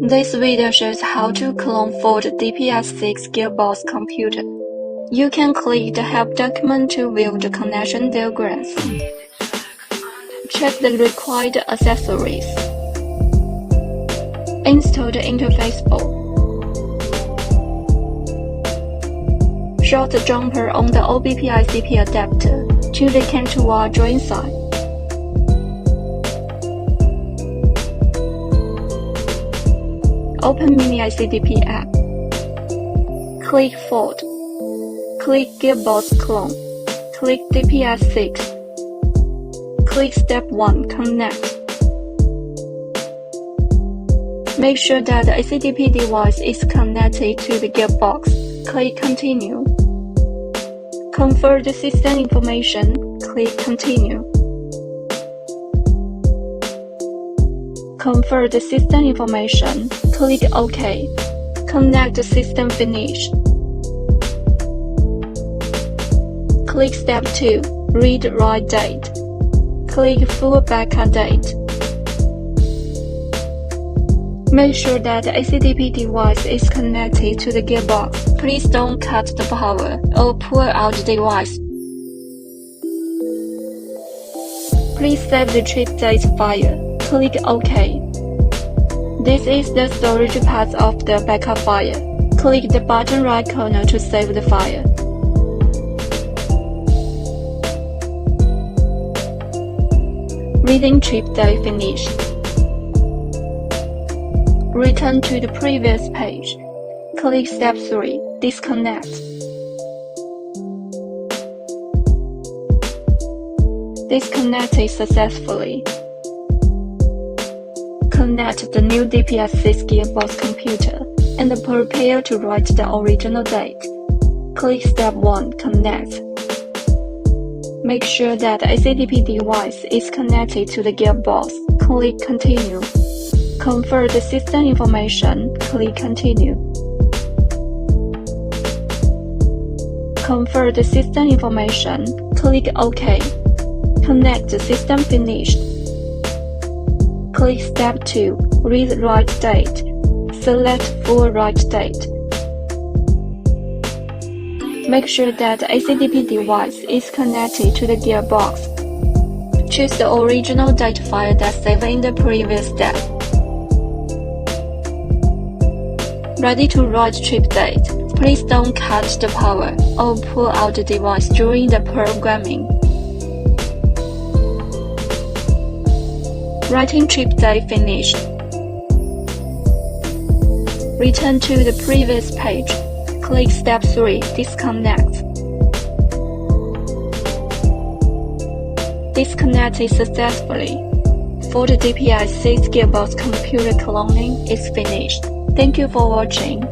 This video shows how to clone for the DPS6 Gearbox computer. You can click the help document to view the connection diagrams. Check the required accessories. Install the interface board. Short the jumper on the OBP-ICP adapter to the Yanhua drain side. Open Mini ACDP app. Click Fault. Click Gearbox Clone. Click DPS6. Click Step 1 Connect. Make sure that the ACDP device is connected to the gearbox. Click Continue. Confirm the system information. Click Continue. Confirm the system information. Click OK. Connect the system finish. Click Step 2. Read-write date. Click Full Backup date. Make sure that the ACDP device is connected to the gearbox. Please don't cut the power or pull out the device. Please save the chip date file. Click OK. This is the storage path of the backup file. Click the bottom right corner to save the file. Reading chip date finished. Return to the previous page. Click Step 3. Disconnect. Disconnected successfully. Connect the new DPS6 Gearbox computer and prepare to write the original date. Click Step 1 Connect. Make sure that the ACDP device is connected to the gearbox. Click Continue. Confirm the system information. Click Continue. Confirm the system information. Click OK. Connect the system finished. Click Step 2. Read-write date. Select Full write date. Make sure that the ACDP device is connected to the gearbox. Choose the original date file that's saved in the previous step. Ready to write chip date. Please don't cut the power or pull out the device during the programming. Writing chip date finished. Return to the previous page. Click Step 3 Disconnect. Disconnected successfully. For the DPS6 Gearbox computer cloning is finished. Thank you for watching.